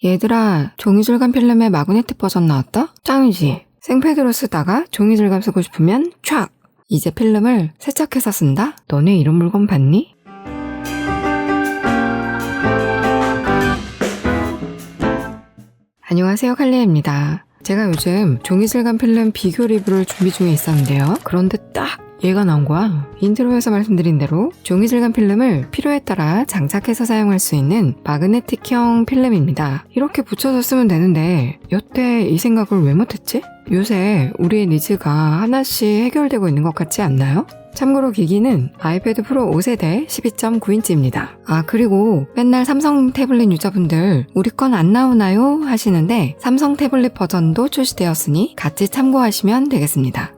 얘들아, 종이질감 필름의 마그네틱 버전 나왔다? 짱이지? 생패드로 쓰다가 종이질감 쓰고 싶으면 촥! 이제 필름을 세척해서 쓴다? 너네 이런 물건 봤니? 안녕하세요, 칼리입니다. 제가 요즘 종이질감 필름 비교 리뷰를 준비 중에 있었는데요. 그런데 딱 얘가 나온 거야. 인트로에서 말씀드린 대로 종이질감 필름을 필요에 따라 장착해서 사용할 수 있는 마그네틱형 필름입니다. 이렇게 붙여서 쓰면 되는데 여태 이 생각을 왜 못했지? 요새 우리의 니즈가 하나씩 해결되고 있는 것 같지 않나요? 참고로 기기는 아이패드 프로 5세대 12.9인치입니다. 그리고 맨날 삼성 태블릿 유저분들 우리 건 안 나오나요? 하시는데 삼성 태블릿 버전도 출시되었으니 같이 참고하시면 되겠습니다.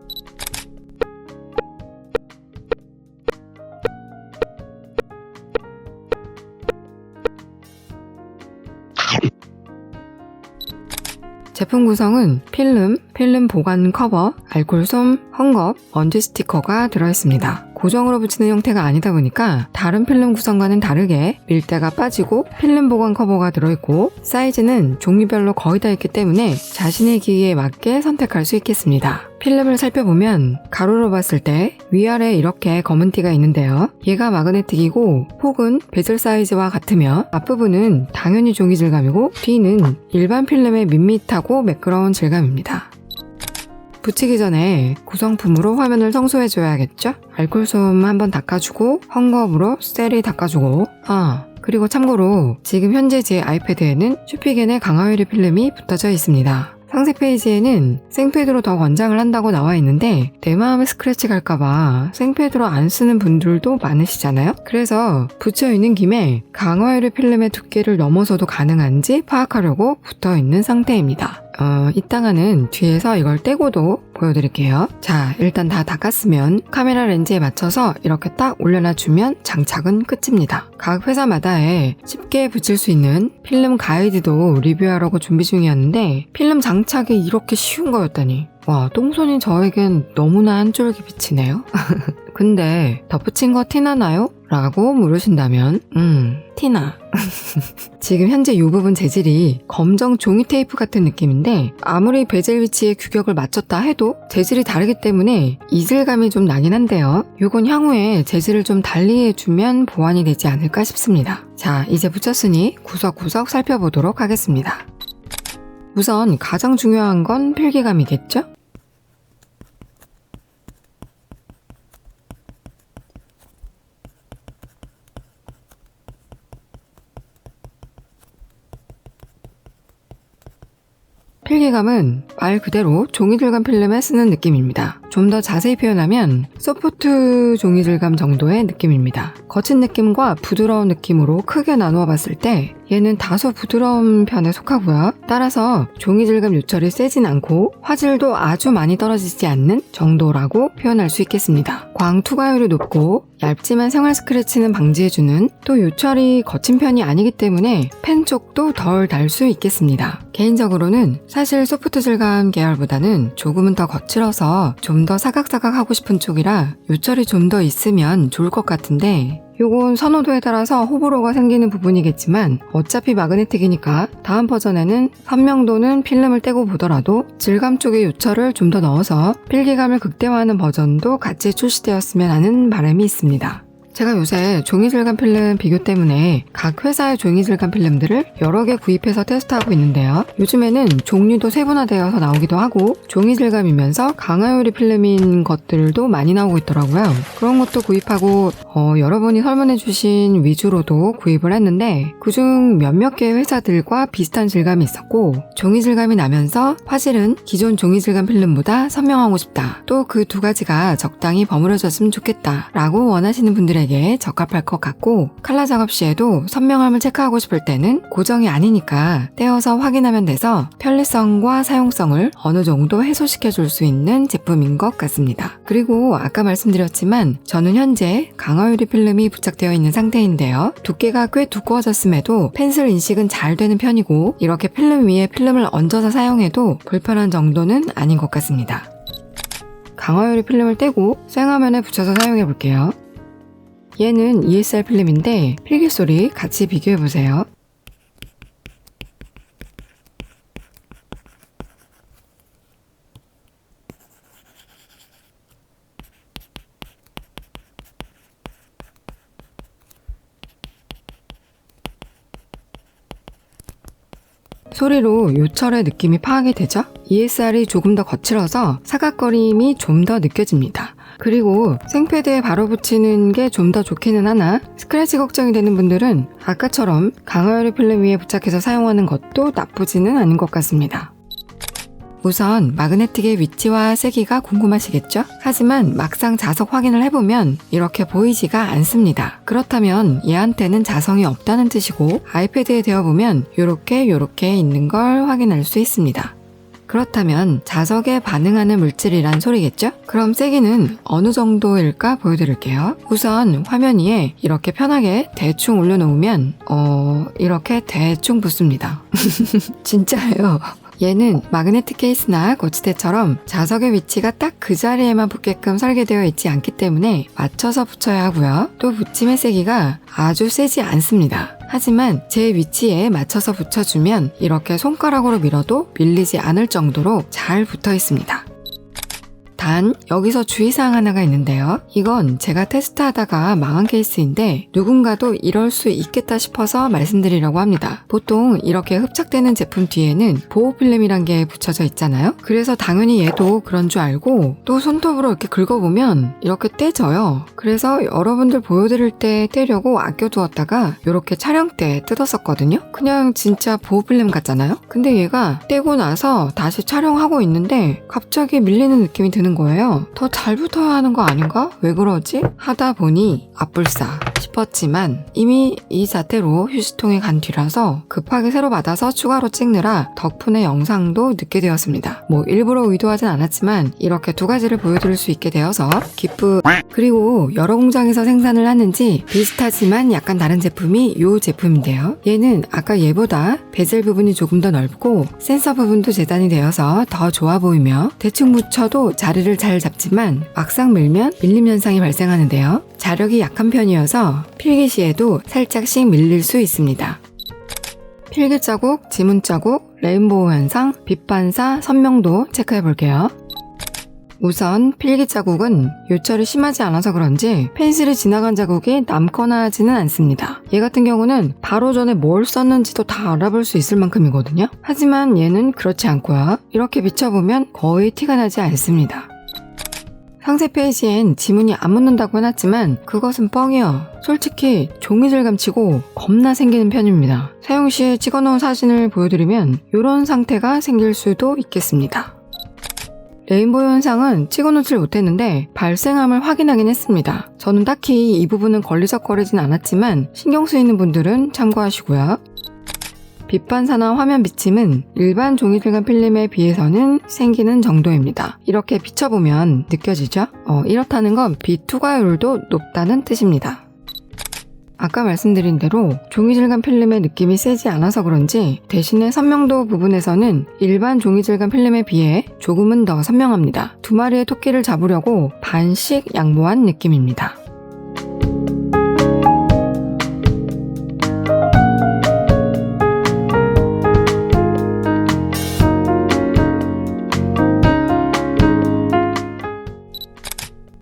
제품 구성은 필름 보관 커버, 알콜솜, 헝겊, 먼지 스티커가 들어있습니다. 고정으로 붙이는 형태가 아니다 보니까 다른 필름 구성과는 다르게 밀대가 빠지고 필름 보관 커버가 들어있고 사이즈는 종류별로 거의 다 있기 때문에 자신의 기기에 맞게 선택할 수 있겠습니다. 필름을 살펴보면 가로로 봤을 때 위아래 이렇게 검은 띠가 있는데요. 얘가 마그네틱이고 폭은 베젤 사이즈와 같으며 앞부분은 당연히 종이 질감이고 뒤는 일반 필름의 밋밋하고 매끄러운 질감입니다. 붙이기 전에 구성품으로 화면을 청소해줘야겠죠? 알콜솜 한번 닦아주고 헝겊으로 셀이 닦아주고 그리고 참고로 지금 현재 제 아이패드에는 슈피겐의 강화유리 필름이 붙어져 있습니다. 상세 페이지에는 생패드로 더 권장을 한다고 나와 있는데 내 마음에 스크래치 갈까봐 생패드로 안 쓰는 분들도 많으시잖아요? 그래서 붙여있는 김에 강화유리 필름의 두께를 넘어서도 가능한지 파악하려고 붙어있는 상태입니다. 이따가는 뒤에서 이걸 떼고도 보여드릴게요. 자, 일단 다 닦았으면 카메라 렌즈에 맞춰서 이렇게 딱 올려놔주면 장착은 끝입니다. 각 회사마다에 쉽게 붙일 수 있는 필름 가이드도 리뷰하려고 준비 중이었는데 필름 장착이 이렇게 쉬운 거였다니. 와, 똥손인 저에겐 너무나 한 줄기 빛이네요. 근데 덧붙인 거 티나나요? 라고 물으신다면 티나. 지금 현재 이 부분 재질이 검정 종이 테이프 같은 느낌인데 아무리 베젤 위치에 규격을 맞췄다 해도 재질이 다르기 때문에 이질감이 좀 나긴 한데요. 이건 향후에 재질을 좀 달리 해주면 보완이 되지 않을까 싶습니다. 자, 이제 붙였으니 구석구석 살펴보도록 하겠습니다. 우선 가장 중요한 건 필기감이겠죠? 필기감은 말 그대로 종이질감 필름에 쓰는 느낌입니다. 좀 더 자세히 표현하면 소프트 종이질감 정도의 느낌입니다. 거친 느낌과 부드러운 느낌으로 크게 나누어 봤을 때 얘는 다소 부드러운 편에 속하고요. 따라서 종이질감 요철이 세진 않고 화질도 아주 많이 떨어지지 않는 정도라고 표현할 수 있겠습니다. 광 투과율이 높고 얇지만 생활 스크래치는 방지해주는 또 요철이 거친 편이 아니기 때문에 펜 쪽도 덜 달 수 있겠습니다. 개인적으로는 사실 소프트 질감 계열보다는 조금은 더 거칠어서 좀 더 사각사각 하고 싶은 쪽이라 요철이 좀 더 있으면 좋을 것 같은데 요건 선호도에 따라서 호불호가 생기는 부분이겠지만 어차피 마그네틱이니까 다음 버전에는 선명도는 필름을 떼고 보더라도 질감 쪽에 요철을 좀 더 넣어서 필기감을 극대화하는 버전도 같이 출시되었으면 하는 바람이 있습니다. 제가 요새 종이질감 필름 비교 때문에 각 회사의 종이질감 필름들을 여러 개 구입해서 테스트하고 있는데요. 요즘에는 종류도 세분화되어서 나오기도 하고 종이질감이면서 강화유리 필름인 것들도 많이 나오고 있더라고요. 그런 것도 구입하고 여러분이 설문해주신 위주로도 구입을 했는데 그중 몇몇 개의 회사들과 비슷한 질감이 있었고 종이질감이 나면서 화질은 기존 종이질감 필름보다 선명하고 싶다. 또 그 두 가지가 적당히 버무려졌으면 좋겠다 라고 원하시는 분들에게 적합할 것 같고 칼라 작업 시에도 선명함을 체크하고 싶을 때는 고정이 아니니까 떼어서 확인하면 돼서 편리성과 사용성을 어느 정도 해소시켜줄 수 있는 제품인 것 같습니다. 그리고 아까 말씀드렸지만 저는 현재 강화유리 필름이 부착되어 있는 상태인데요. 두께가 꽤 두꺼워졌음에도 펜슬 인식은 잘 되는 편이고 이렇게 필름 위에 필름을 얹어서 사용해도 불편한 정도는 아닌 것 같습니다. 강화유리 필름을 떼고 생화면에 붙여서 사용해 볼게요. 얘는 ESR 필름인데 필기 소리 같이 비교해보세요. 소리로 요철의 느낌이 파악이 되죠? ESR이 조금 더 거칠어서 사각거림이 좀 더 느껴집니다. 그리고 생패드에 바로 붙이는 게 좀 더 좋기는 하나 스크래치 걱정이 되는 분들은 아까처럼 강화유리 필름 위에 부착해서 사용하는 것도 나쁘지는 않은 것 같습니다. 우선 마그네틱의 위치와 세기가 궁금하시겠죠? 하지만 막상 자석 확인을 해보면 이렇게 보이지가 않습니다. 그렇다면 얘한테는 자성이 없다는 뜻이고 아이패드에 대어보면 요렇게 있는 걸 확인할 수 있습니다. 그렇다면 자석에 반응하는 물질이란 소리겠죠? 그럼 세기는 어느 정도일까 보여드릴게요. 우선 화면 위에 이렇게 편하게 대충 올려놓으면 이렇게 대충 붙습니다. 진짜예요. 얘는 마그네틱 케이스나 거치대처럼 자석의 위치가 딱 그 자리에만 붙게끔 설계되어 있지 않기 때문에 맞춰서 붙여야 하고요. 또 붙임의 세기가 아주 세지 않습니다. 하지만 제 위치에 맞춰서 붙여주면 이렇게 손가락으로 밀어도 밀리지 않을 정도로 잘 붙어 있습니다. 단 여기서 주의사항 하나가 있는데요. 이건 제가 테스트하다가 망한 케이스인데 누군가도 이럴 수 있겠다 싶어서 말씀드리려고 합니다. 보통 이렇게 흡착되는 제품 뒤에는 보호필름이란 게 붙여져 있잖아요. 그래서 당연히 얘도 그런 줄 알고 또 손톱으로 이렇게 긁어보면 이렇게 떼져요. 그래서 여러분들 보여드릴 때 떼려고 아껴두었다가 이렇게 촬영 때 뜯었었거든요. 그냥 진짜 보호필름 같잖아요. 근데 얘가 떼고 나서 다시 촬영하고 있는데 갑자기 밀리는 느낌이 드는 거예요. 더 잘 붙어야 하는 거 아닌가? 왜 그러지? 하다 보니 아뿔싸 싶었지만 이미 이 자태로 휴지통에 간 뒤라서 급하게 새로 받아서 추가로 찍느라 덕분에 영상도 늦게 되었습니다. 일부러 의도하진 않았지만 이렇게 두 가지를 보여드릴 수 있게 되어서 그리고 여러 공장에서 생산을 하는지 비슷하지만 약간 다른 제품이 이 제품인데요. 얘는 아까 얘보다 베젤 부분이 조금 더 넓고 센서 부분도 재단이 되어서 더 좋아 보이며 대충 붙여도 자리를 잘 잡지만 막상 밀면 밀림 현상이 발생하는데요. 자력이 약한 편이어서 필기 시에도 살짝씩 밀릴 수 있습니다. 필기 자국, 지문 자국, 레인보우 현상, 빛 반사, 선명도 체크해 볼게요. 우선 필기 자국은 요철이 심하지 않아서 그런지 펜슬이 지나간 자국이 남거나 하지는 않습니다. 얘 같은 경우는 바로 전에 뭘 썼는지도 다 알아볼 수 있을 만큼이거든요. 하지만 얘는 그렇지 않고요. 이렇게 비춰보면 거의 티가 나지 않습니다. 상세 페이지엔 지문이 안 묻는다고 해놨지만 그것은 뻥이요. 솔직히 종이 질감치고 겁나 생기는 편입니다. 사용 시에 찍어놓은 사진을 보여드리면 이런 상태가 생길 수도 있겠습니다. 레인보우 현상은 찍어놓질 못했는데 발생함을 확인하긴 했습니다. 저는 딱히 이 부분은 걸리적거리진 않았지만 신경 쓰이는 분들은 참고하시고요. 빛 반사나 화면 비침은 일반 종이 질감 필름에 비해서는 생기는 정도입니다. 이렇게 비춰보면 느껴지죠? 이렇다는 건 빛 투과율도 높다는 뜻입니다. 아까 말씀드린 대로 종이 질감 필름의 느낌이 세지 않아서 그런지 대신에 선명도 부분에서는 일반 종이 질감 필름에 비해 조금은 더 선명합니다. 두 마리의 토끼를 잡으려고 반씩 양보한 느낌입니다.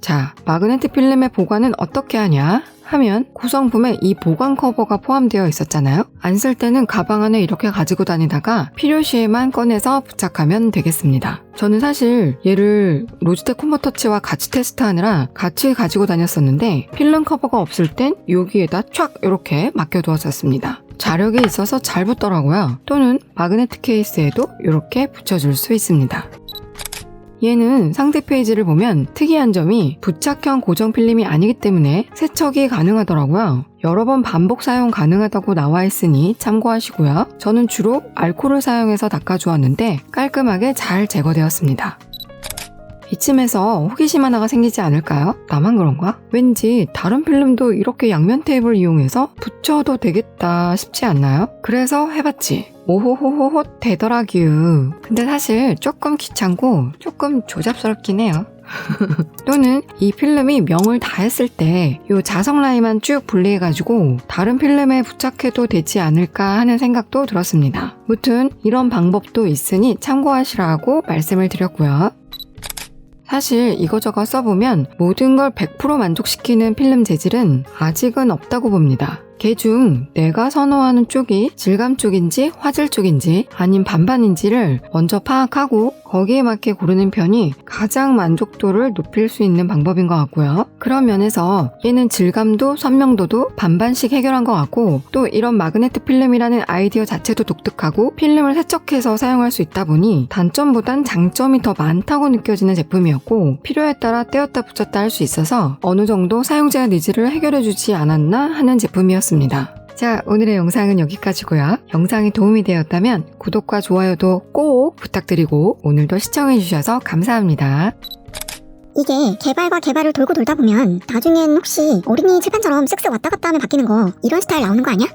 자, 마그네틱 필름의 보관은 어떻게 하냐 하면 구성품에 이 보관 커버가 포함되어 있었잖아요. 안 쓸 때는 가방 안에 이렇게 가지고 다니다가 필요시에만 꺼내서 부착하면 되겠습니다. 저는 사실 얘를 로지텍 콤보터치와 같이 테스트하느라 같이 가지고 다녔었는데 필름 커버가 없을 땐 여기에다 촥 이렇게 맡겨두었었습니다. 자력이 있어서 잘 붙더라고요. 또는 마그네틱 케이스에도 이렇게 붙여줄 수 있습니다. 얘는 상세 페이지를 보면 특이한 점이 부착형 고정 필름이 아니기 때문에 세척이 가능하더라고요. 여러 번 반복 사용 가능하다고 나와 있으니 참고하시고요. 저는 주로 알코올을 사용해서 닦아주었는데 깔끔하게 잘 제거되었습니다. 이쯤에서 호기심 하나가 생기지 않을까요? 나만 그런가? 왠지 다른 필름도 이렇게 양면 테이프를 이용해서 붙여도 되겠다 싶지 않나요? 그래서 해봤지. 오호호호호 되더라규. 근데 사실 조금 귀찮고 조금 조잡스럽긴 해요. 또는 이 필름이 명을 다 했을 때 이 자석 라인만 쭉 분리해가지고 다른 필름에 부착해도 되지 않을까 하는 생각도 들었습니다. 무튼 이런 방법도 있으니 참고하시라고 말씀을 드렸고요. 사실 이거저거 써보면 모든 걸 100% 만족시키는 필름 재질은 아직은 없다고 봅니다. 걔 중 내가 선호하는 쪽이 질감 쪽인지 화질 쪽인지 아님 반반인지를 먼저 파악하고 거기에 맞게 고르는 편이 가장 만족도를 높일 수 있는 방법인 것 같고요. 그런 면에서 얘는 질감도 선명도도 반반씩 해결한 것 같고 또 이런 마그네틱 필름이라는 아이디어 자체도 독특하고 필름을 세척해서 사용할 수 있다 보니 단점보단 장점이 더 많다고 느껴지는 제품이었고 필요에 따라 떼었다 붙였다 할 수 있어서 어느 정도 사용자의 니즈를 해결해주지 않았나 하는 제품이었습니다. 자, 오늘의 영상은 여기까지고요. 영상이 도움이 되었다면 구독과 좋아요도 꼭 부탁드리고 오늘도 시청해주셔서 감사합니다. 이게 개발과 개발을 돌고 돌다 보면 나중엔 혹시 어린이 칠판처럼 쓱쓱 왔다 갔다 하면 바뀌는 거 이런 스타일 나오는 거 아니야?